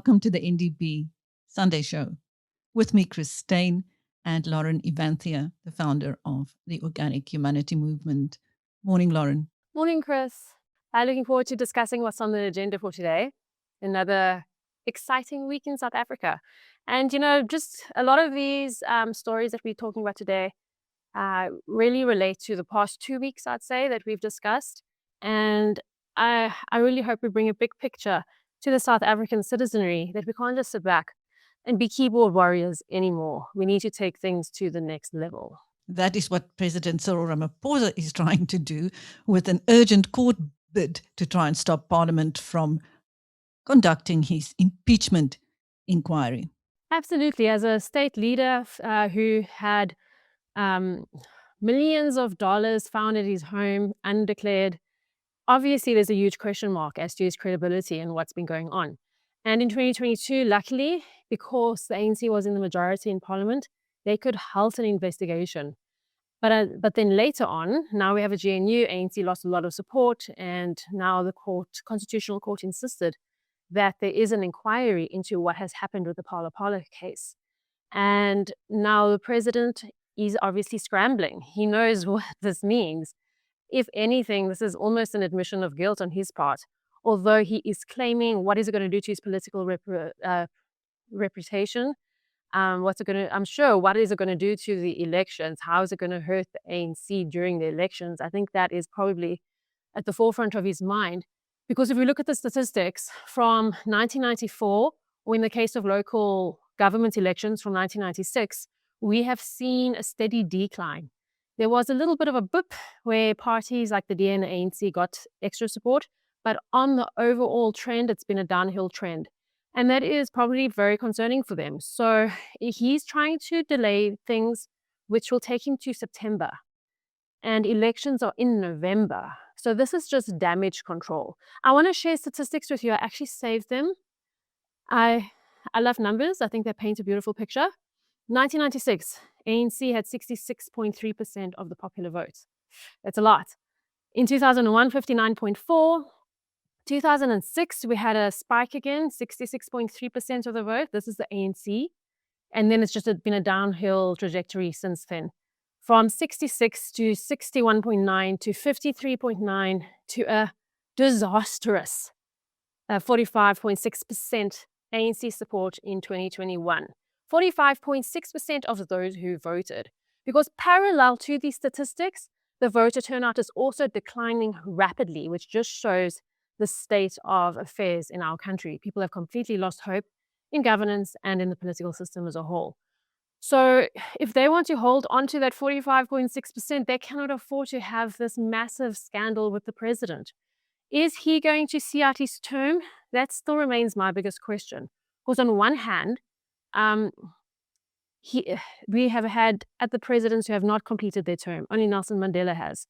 welcome to the NdB Sunday Show. With me, Chris Steyn and Lauren Evanthia, the founder of the Organic Humanity Movement. Morning, Lauren. Morning, Chris. Looking forward to discussing what's on the agenda for today. Another exciting week in South Africa. And, just a lot of these stories that we're talking about today really relate to the past 2 weeks, I'd say, that we've discussed. And I really hope we bring a big picture to the South African citizenry that we can't just sit back and be keyboard warriors anymore. We need to take things to the next level. That is what President Cyril Ramaposa is trying to do with an urgent court bid to try and stop Parliament from conducting his impeachment inquiry. Absolutely. As a state leader who had millions of dollars found at his home undeclared, obviously there's a huge question mark as to his credibility and what's been going on. And in 2022, luckily, because the ANC was in the majority in Parliament, they could halt an investigation. But then later on, now we have a GNU, ANC lost a lot of support, and now the Constitutional Court insisted that there is an inquiry into what has happened with the Phala case. And now the president is obviously scrambling. He knows what this means. If anything, this is almost an admission of guilt on his part, although he is claiming what is it going to do to his political reputation. What is it going to do to the elections? How is it going to hurt the ANC during the elections? I think that is probably at the forefront of his mind. Because if we look at the statistics from 1994, or in the case of local government elections from 1996, we have seen a steady decline. There was a little bit of a blip where parties like the DA and the ANC got extra support, but on the overall trend, it's been a downhill trend. And that is probably very concerning for them. So he's trying to delay things which will take him to September. And elections are in November. So this is just damage control. I want to share statistics with you. I actually saved them. I love numbers. I think they paint a beautiful picture. 1996, ANC had 66.3% of the popular vote. That's a lot. In 2001, 59.4%. 2006, we had a spike again, 66.3% of the vote. This is the ANC. And then it's just been a downhill trajectory since then. From 66 to 61.9 to 53.9 to a disastrous 45.6% ANC support in 2021. 45.6% of those who voted. Because parallel to these statistics, the voter turnout is also declining rapidly, which just shows the state of affairs in our country. People have completely lost hope in governance and in the political system as a whole. So if they want to hold on to that 45.6%, they cannot afford to have this massive scandal with the president. Is he going to see out his term? That still remains my biggest question. Because on one hand, we have had other presidents who have not completed their term. Only Nelson Mandela has.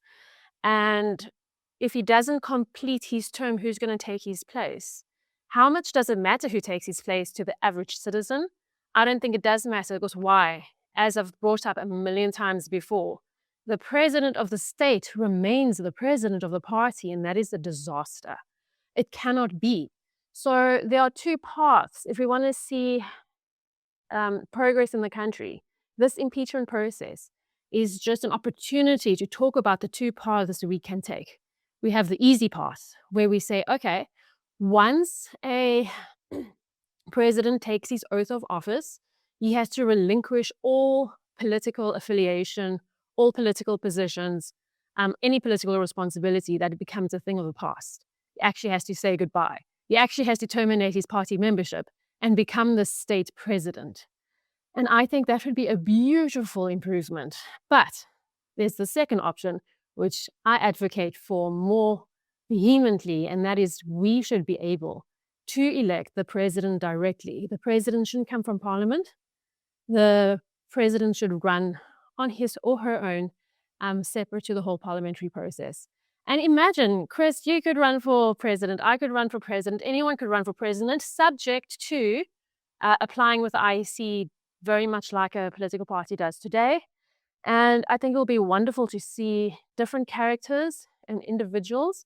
And if he doesn't complete his term, who's going to take his place? How much does it matter who takes his place to the average citizen? I don't think it does matter, because why? As I've brought up a million times before, the president of the state remains the president of the party, and that is a disaster. It cannot be. So there are two paths. If we want to see progress in the country, this impeachment process is just an opportunity to talk about the two paths that we can take. We have the easy path, where we say, okay, once a president takes his oath of office, he has to relinquish all political affiliation, all political positions, any political responsibility, that it becomes a thing of the past. He actually has to say goodbye. He actually has to terminate his party membership and become the state president. And I think that would be a beautiful improvement. But there's the second option, which I advocate for more vehemently, and that is we should be able to elect the president directly. The president shouldn't come from Parliament. The president should run on his or her own, separate to the whole parliamentary process. And imagine, Chris, you could run for president, I could run for president, anyone could run for president, subject to applying with the IEC very much like a political party does today. And I think it'll be wonderful to see different characters and individuals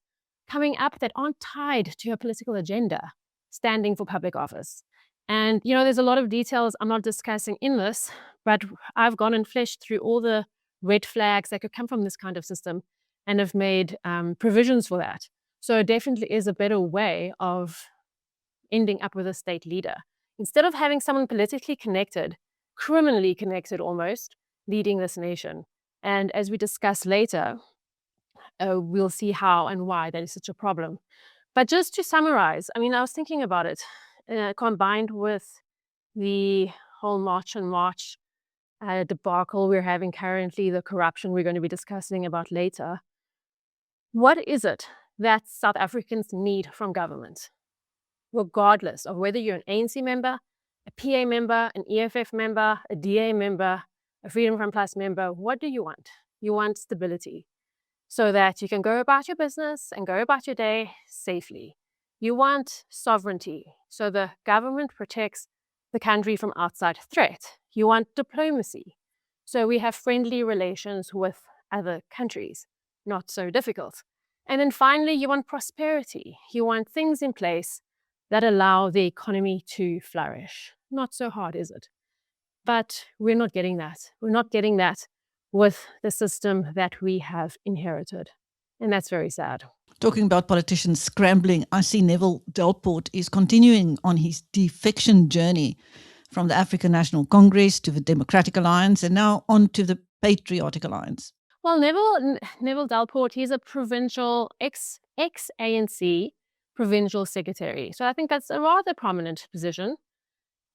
coming up that aren't tied to a political agenda, standing for public office. And, there's a lot of details I'm not discussing in this, but I've gone and fleshed through all the red flags that could come from this kind of system and have made provisions for that. So it definitely is a better way of ending up with a state leader. Instead of having someone politically connected, criminally connected almost, leading this nation. And as we discuss later, we'll see how and why that is such a problem. But just to summarize, I was thinking about it, combined with the whole March and March debacle we're having currently, the corruption we're going to be discussing about later. What is it that South Africans need from government? Regardless of whether you're an ANC member, a PA member, an EFF member, a DA member, a Freedom Front Plus member, what do you want? You want stability so that you can go about your business and go about your day safely. You want sovereignty so the government protects the country from outside threat. You want diplomacy so we have friendly relations with other countries, not so difficult. And then finally, you want prosperity. You want things in place that allow the economy to flourish. Not so hard, is it? But we're not getting that. We're not getting that with the system that we have inherited. And that's very sad. Talking about politicians scrambling, I see Neville Delport is continuing on his defection journey from the African National Congress to the Democratic Alliance and now on to the Patriotic Alliance. Well, Neville Delport, he's a provincial, ex-ANC provincial secretary. So I think that's a rather prominent position.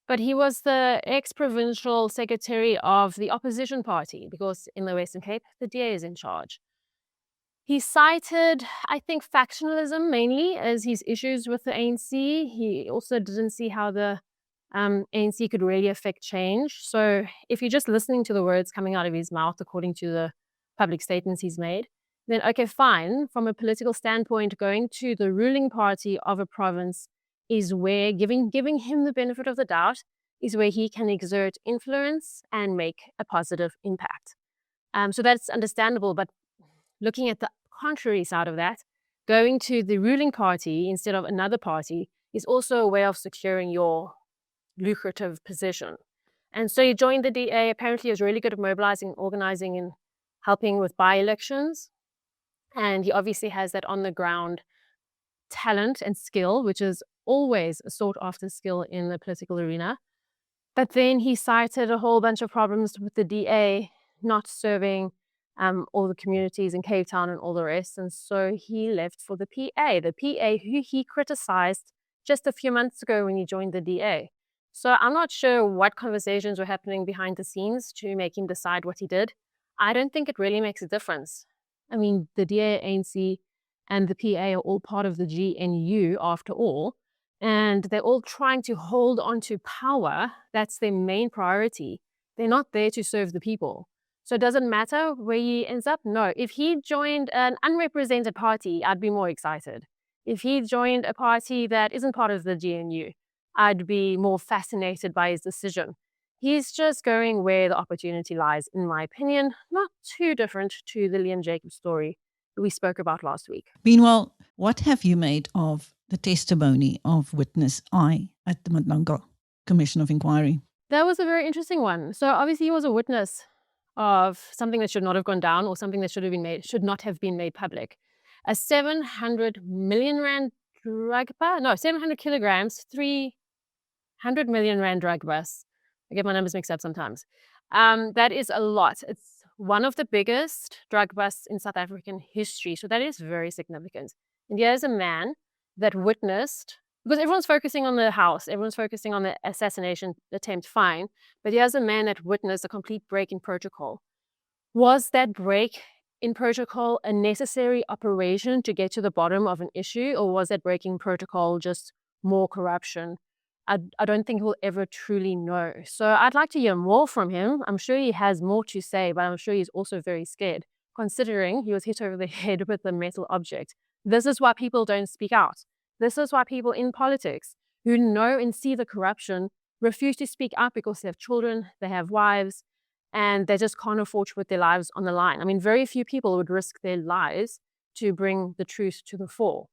But he was the ex-provincial secretary of the opposition party because in the Western Cape, the DA is in charge. He cited, I think, factionalism mainly as his issues with the ANC. He also didn't see how the ANC could really affect change. So if you're just listening to the words coming out of his mouth, according to the public statements he's made, then okay, fine. From a political standpoint, going to the ruling party of a province is where giving him the benefit of the doubt is where he can exert influence and make a positive impact. So that's understandable. But looking at the contrary side of that, going to the ruling party instead of another party is also a way of securing your lucrative position. And so he joined the DA. Apparently, he was really good at mobilizing, organizing, and helping with by-elections. And he obviously has that on-the-ground talent and skill, which is always a sought-after skill in the political arena. But then he cited a whole bunch of problems with the DA not serving all the communities in Cape Town and all the rest. And so he left for the PA who he criticized just a few months ago when he joined the DA. So I'm not sure what conversations were happening behind the scenes to make him decide what he did. I don't think it really makes a difference. The DA, ANC, and the PA are all part of the GNU after all, and they're all trying to hold on to power. That's their main priority. They're not there to serve the people. So it doesn't matter where he ends up. No, if he joined an unrepresented party, I'd be more excited. If he joined a party that isn't part of the GNU, I'd be more fascinated by his decision. He's just going where the opportunity lies, in my opinion, not too different to the Leon Jacobs story that we spoke about last week. Meanwhile, what have you made of the testimony of witness I at the Madlanga Commission of Inquiry? That was a very interesting one. So obviously he was a witness of something that should not have gone down or something that should not have been made public. A 700 million rand drug bust? No, 700 kilograms, 300 million rand drug bust. I get my numbers mixed up sometimes. That is a lot. It's one of the biggest drug busts in South African history. So that is very significant. And here's a man that witnessed, because everyone's focusing on the house, everyone's focusing on the assassination attempt, fine. But here's a man that witnessed a complete break in protocol. Was that break in protocol a necessary operation to get to the bottom of an issue, or was that breaking protocol just more corruption? I don't think we'll ever truly know. So I'd like to hear more from him. I'm sure he has more to say, but I'm sure he's also very scared, considering he was hit over the head with a metal object. This is why people don't speak out. This is why people in politics who know and see the corruption refuse to speak out because they have children, they have wives, and they just can't afford to put their lives on the line. Very few people would risk their lives to bring the truth to the fore.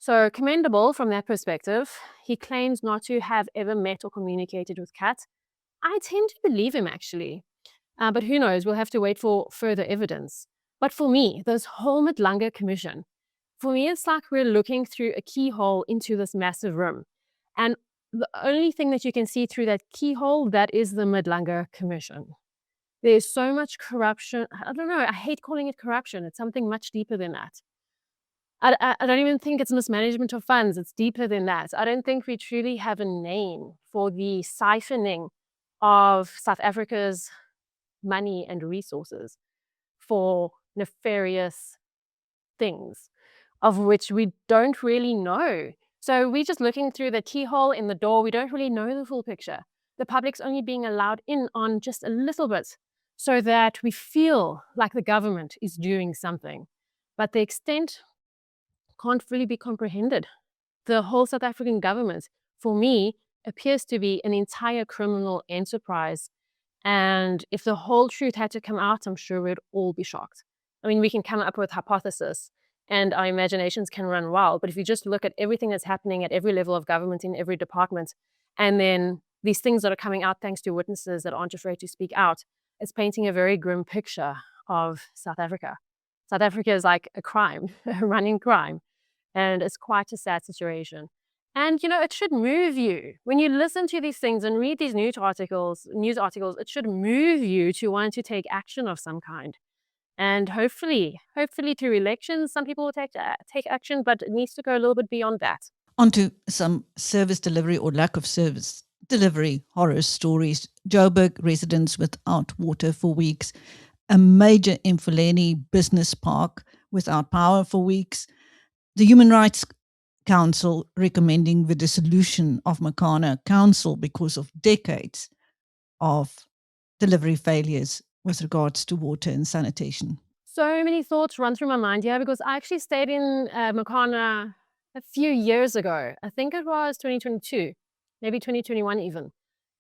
So commendable from that perspective. He claims not to have ever met or communicated with Kat. I tend to believe him, actually. But who knows? We'll have to wait for further evidence. But for me, this whole Madlanga Commission, for me, it's like we're looking through a keyhole into this massive room. And the only thing that you can see through that keyhole, that is the Madlanga Commission. There's so much corruption. I don't know. I hate calling it corruption. It's something much deeper than that. I don't even think it's mismanagement of funds. It's deeper than that. I don't think we truly have a name for the siphoning of South Africa's money and resources for nefarious things, of which we don't really know. So we're just looking through the keyhole in the door. We don't really know the full picture. The public's only being allowed in on just a little bit so that we feel like the government is doing something. But the extent can't really be comprehended. The whole South African government, for me, appears to be an entire criminal enterprise. And if the whole truth had to come out, I'm sure we'd all be shocked. I mean, we can come up with hypotheses and our imaginations can run wild. But if you just look at everything that's happening at every level of government in every department, and then these things that are coming out thanks to witnesses that aren't afraid to speak out, it's painting a very grim picture of South Africa. South Africa is like a crime, a running crime. And it's quite a sad situation. And, it should move you. When you listen to these things and read these news articles, it should move you to want to take action of some kind. And hopefully through elections, some people will take action, but it needs to go a little bit beyond that. On to some service delivery or lack of service delivery horror stories. Joburg residents without water for weeks. A major Imfuleni business park without power for weeks. The Human Rights Council recommending the dissolution of Makana Council because of decades of delivery failures with regards to water and sanitation. So many thoughts run through my mind here because I actually stayed in Makana a few years ago. I think it was 2022, maybe 2021 even.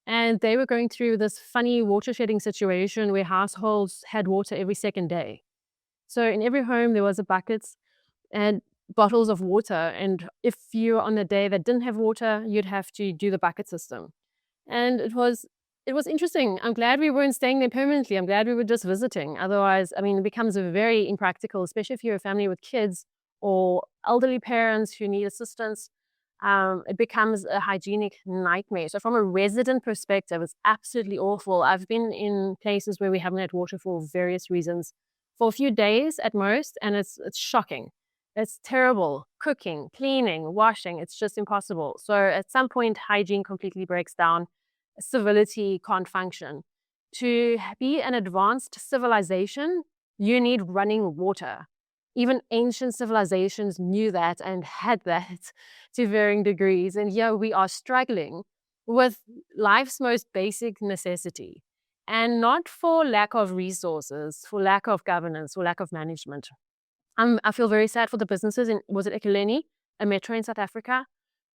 And they were going through this funny water shedding situation where households had water every second day. So in every home there was a bucket and bottles of water, and if you were on a day that didn't have water, you'd have to do the bucket system. And it was interesting. I'm glad we weren't staying there permanently. I'm glad we were just visiting. Otherwise, it becomes very impractical, especially if you're a family with kids or elderly parents who need assistance. It becomes a hygienic nightmare. So from a resident perspective, it's absolutely awful. I've been in places where we haven't had water for various reasons for a few days at most, and it's shocking. It's terrible. Cooking, cleaning, washing, it's just impossible. So at some point, hygiene completely breaks down. Civility can't function. To be an advanced civilization, you need running water. Even ancient civilizations knew that and had that to varying degrees. And here we are struggling with life's most basic necessity. And not for lack of resources, for lack of governance, for lack of management. I feel very sad for the businesses in, was it Ekurhuleni, a metro in South Africa,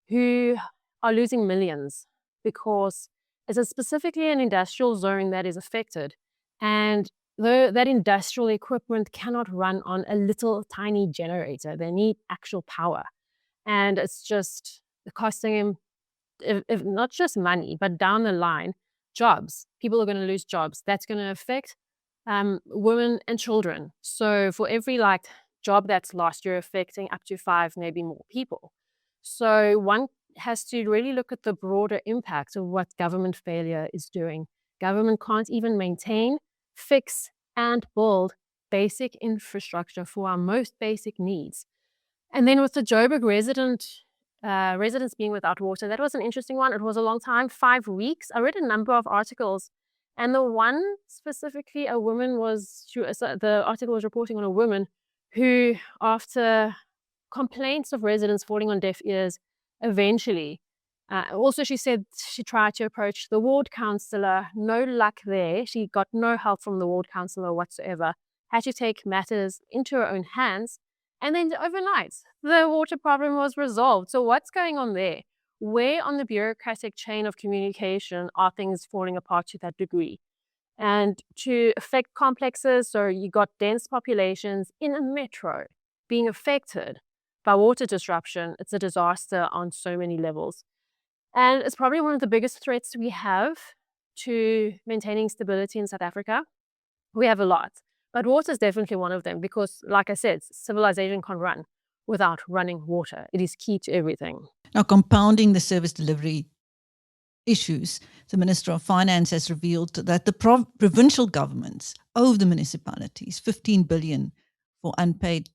who are losing millions because it's specifically an industrial zone that is affected. And that industrial equipment cannot run on a little tiny generator. They need actual power. And it's just costing them, if not just money, but down the line, jobs. People are going to lose jobs. That's going to affect women and children. So for every job that's lost, you're affecting up to 5, maybe more people. So one has to really look at the broader impact of what government failure is doing. Government can't even maintain, fix, and build basic infrastructure for our most basic needs. And then with the Joburg residents being without water, that was an interesting one. It was a long time, 5 weeks. I read a number of articles, and the one specifically, a woman the article was reporting on a woman who, after complaints of residents falling on deaf ears, eventually, also she said she tried to approach the ward councillor, no luck there. She got no help from the ward councillor whatsoever, had to take matters into her own hands, and then overnight, the water problem was resolved. So what's going on there? Where on the bureaucratic chain of communication are things falling apart to that degree? And to affect complexes, so you got dense populations in a metro being affected by water disruption, it's a disaster on so many levels. And it's probably one of the biggest threats we have to maintaining stability in South Africa. We have a lot, but water is definitely one of them because, like I said, civilization can't run without running water. It is key to everything. Now, compounding the service delivery issues, the Minister of Finance has revealed that the provincial governments owe the municipalities 15 billion for unpaid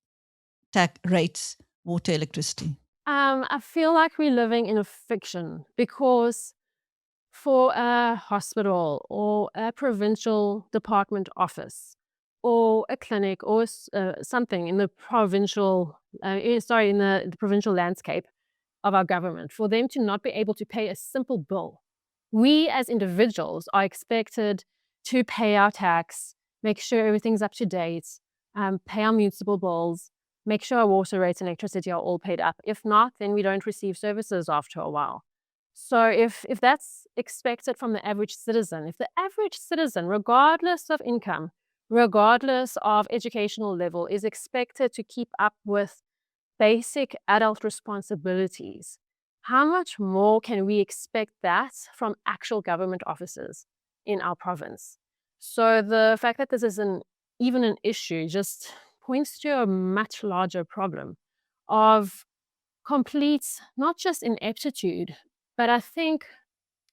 tax rates, water, electricity. I feel like we're living in a fiction because for a hospital or a provincial department office or a clinic or something in the provincial, in the provincial landscape of our government, for them to not be able to pay a simple bill, we as individuals are expected to pay our tax, make sure everything's up to date, pay our municipal bills, make sure our water rates and electricity are all paid up. If not, then we don't receive services after a while. So if that's expected from the average citizen, if the average citizen, regardless of income, regardless of educational level, is expected to keep up with basic adult responsibilities, how much more can we expect that from actual government officers in our province? So the fact that this isn't even an issue just points to a much larger problem of complete, not just ineptitude, but I think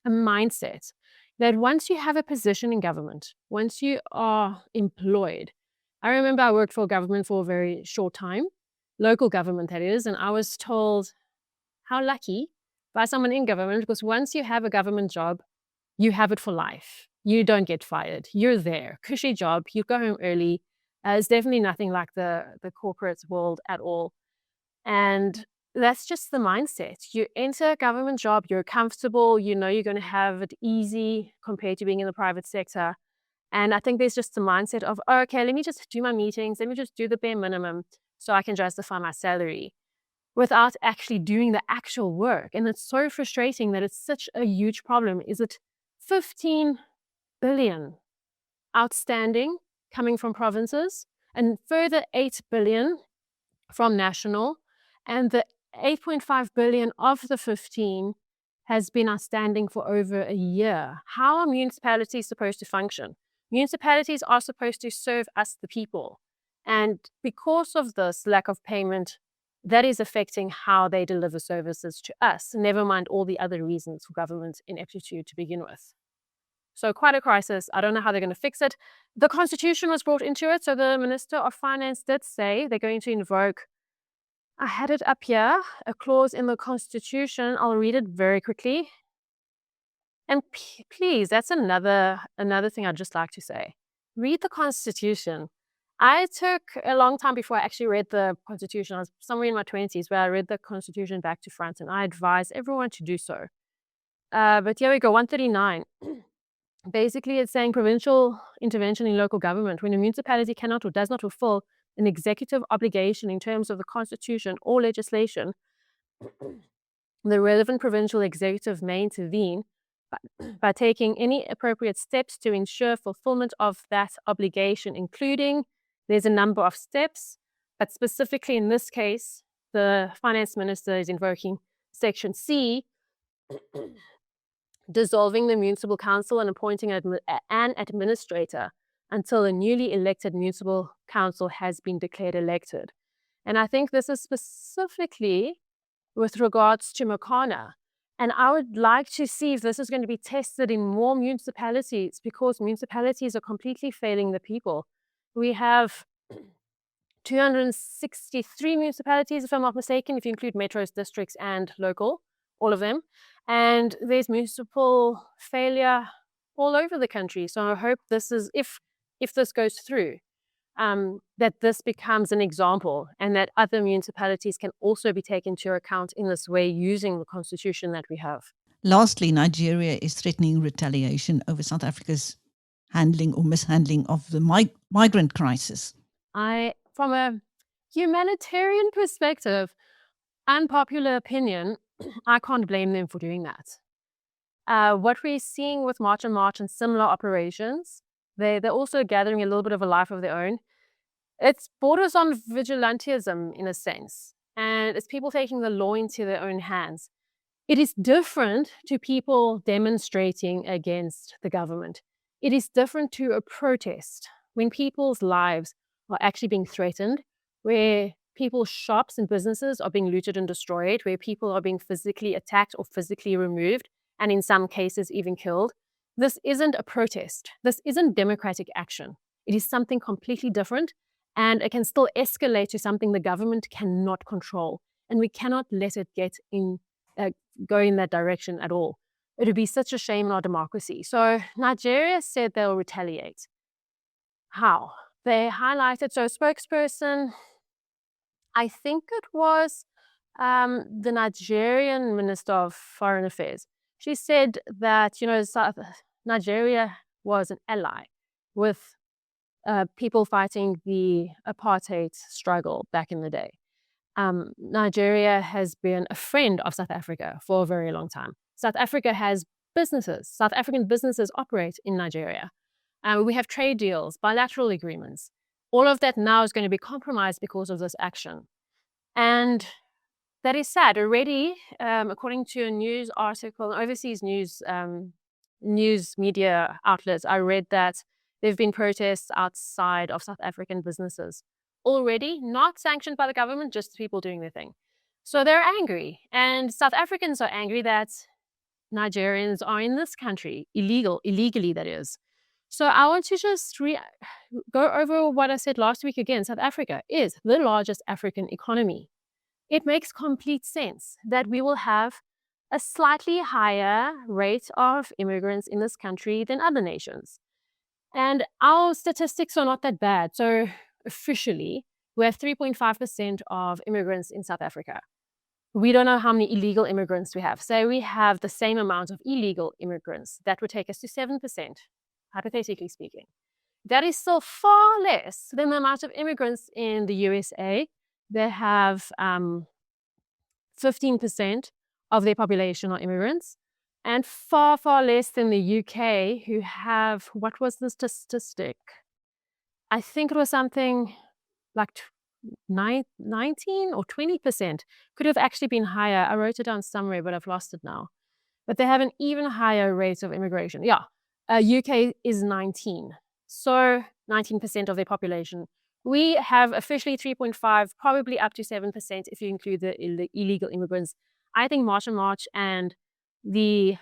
a mindset that once you have a position in government, once you are employed, I remember I worked for government for a very short time, local government that is, and I was told how lucky by someone in government, because once you have a government job, you have it for life. You don't get fired. You're there. Cushy job. You go home early. It's definitely nothing like the corporate world at all. And that's just the mindset. You enter a government job, you're comfortable, you know you're going to have it easy compared to being in the private sector. And I think there's just the mindset of, oh, okay, let me just do my meetings, let me just do the bare minimum so I can justify my salary without actually doing the actual work. And it's so frustrating that it's such a huge problem. Is it 15 billion outstanding coming from provinces and further 8 billion from national, and the 8.5 billion of the 15 has been outstanding for over a year. How are municipalities supposed to function? Municipalities are supposed to serve us, the people. And because of this lack of payment, that is affecting how they deliver services to us, never mind all the other reasons for government ineptitude to begin with. So quite a crisis. I don't know how they're going to fix it. The constitution was brought into it. So the Minister of Finance did say they're going to invoke, I had it up here, a clause in the constitution. I'll read it very quickly. And please, that's another thing I'd just like to say. Read the constitution. I took a long time before I actually read the constitution. I was somewhere in my 20s where I read the constitution back to front, and I advise everyone to do so. But here we go, 139. Basically, it's saying provincial intervention in local government when a municipality cannot or does not fulfill an executive obligation in terms of the constitution or legislation, the relevant provincial executive may intervene by taking any appropriate steps to ensure fulfillment of that obligation, including, there's a number of steps, but specifically in this case, the finance minister is invoking section C, dissolving the municipal council and appointing an administrator until a newly elected municipal council has been declared elected. And I think this is specifically with regards to Makana. And I would like to see if this is going to be tested in more municipalities, because municipalities are completely failing the people. We have 263 municipalities, if I'm not mistaken, if you include metros, districts, and local, all of them. And there's municipal failure all over the country. So I hope this is, if this goes through, that this becomes an example and that other municipalities can also be taken into account in this way using the constitution that we have. Lastly, Nigeria is threatening retaliation over South Africa's handling or mishandling of the migrant crisis. From a humanitarian perspective, unpopular opinion, I can't blame them for doing that. What we're seeing with March and March and similar operations, they're also gathering a little bit of a life of their own. It borders on vigilanteism in a sense. and it's people taking the law into their own hands. It is different to people demonstrating against the government. It is different to a protest when people's lives are actually being threatened, where people's shops and businesses are being looted and destroyed, where people are being physically attacked or physically removed, and in some cases even killed. This isn't a protest. This isn't democratic action. It is something completely different, and it can still escalate to something the government cannot control. And we cannot let it go in that direction at all. It would be such a shame in our democracy. So Nigeria said they'll retaliate. How? They highlighted, so a spokesperson, I think it was the Nigerian Minister of Foreign Affairs. She said that, Nigeria was an ally with people fighting the apartheid struggle back in the day. Nigeria has been a friend of South Africa for a very long time. South Africa has businesses. South African businesses operate in Nigeria. We have trade deals, bilateral agreements. All of that now is going to be compromised because of this action. And that is sad. Already, according to a news article, overseas news media outlets, I read that there have been protests outside of South African businesses already, not sanctioned by the government, just people doing their thing. So they're angry. And South Africans are angry that Nigerians are in this country, illegally that is. So I want to just go over what I said last week again. South Africa is the largest African economy. It makes complete sense that we will have a slightly higher rate of immigrants in this country than other nations. And our statistics are not that bad. So officially, we have 3.5% of immigrants in South Africa. We don't know how many illegal immigrants we have. So we have the same amount of illegal immigrants. That would take us to 7%, hypothetically speaking. That is still far less than the amount of immigrants in the USA. They have 15% of their population are immigrants, and far, far less than the UK, who have, what was the statistic? I think it was something like 19 or 20%. Could have actually been higher. I wrote it down somewhere, but I've lost it now. But they have an even higher rate of immigration. Yeah, UK is 19. So 19% of their population. We have officially 3.5, probably up to 7% if you include the illegal immigrants. I think March and March and the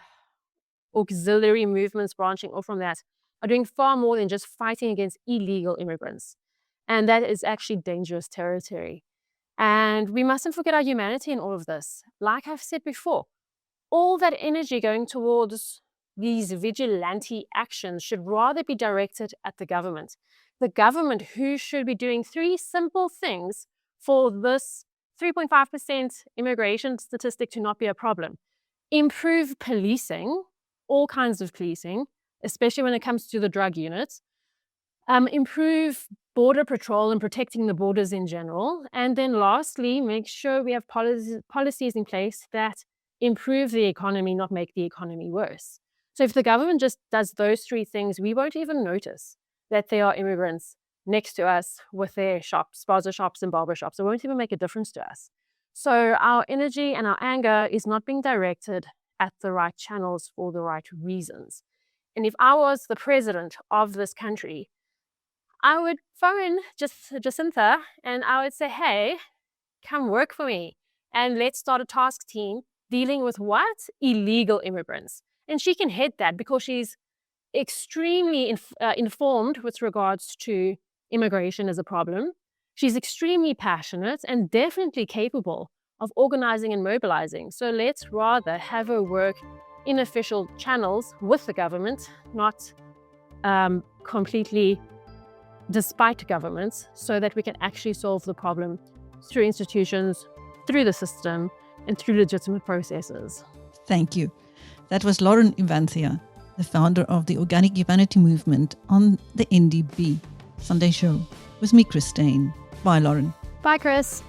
auxiliary movements branching off from that are doing far more than just fighting against illegal immigrants. And that is actually dangerous territory. And we mustn't forget our humanity in all of this. Like I've said before, all that energy going towards these vigilante actions should rather be directed at the government. The government, who should be doing three simple things for this 3.5% immigration statistic to not be a problem. Improve policing, all kinds of policing, especially when it comes to the drug units. Improve border patrol and protecting the borders in general. And then lastly, make sure we have policies in place that improve the economy, not make the economy worse. So if the government just does those three things, we won't even notice that there are immigrants next to us with their shops, spaza shops and barber shops. It won't even make a difference to us. So our energy and our anger is not being directed at the right channels for the right reasons. And if I was the president of this country, I would phone Jacinta and I would say, hey, come work for me. And let's start a task team dealing with what? Illegal immigrants. And she can head that because she's extremely informed with regards to immigration as a problem. She's extremely passionate and definitely capable of organizing and mobilizing. So let's rather have her work in official channels with the government, not completely despite governments, so that we can actually solve the problem through institutions, through the system, and through legitimate processes. Thank you. That was Lauren Evanthia, the founder of the Organic Humanity Movement, on the NdB Sunday Show with me, Steyn. Bye, Lauren. Bye, Chris.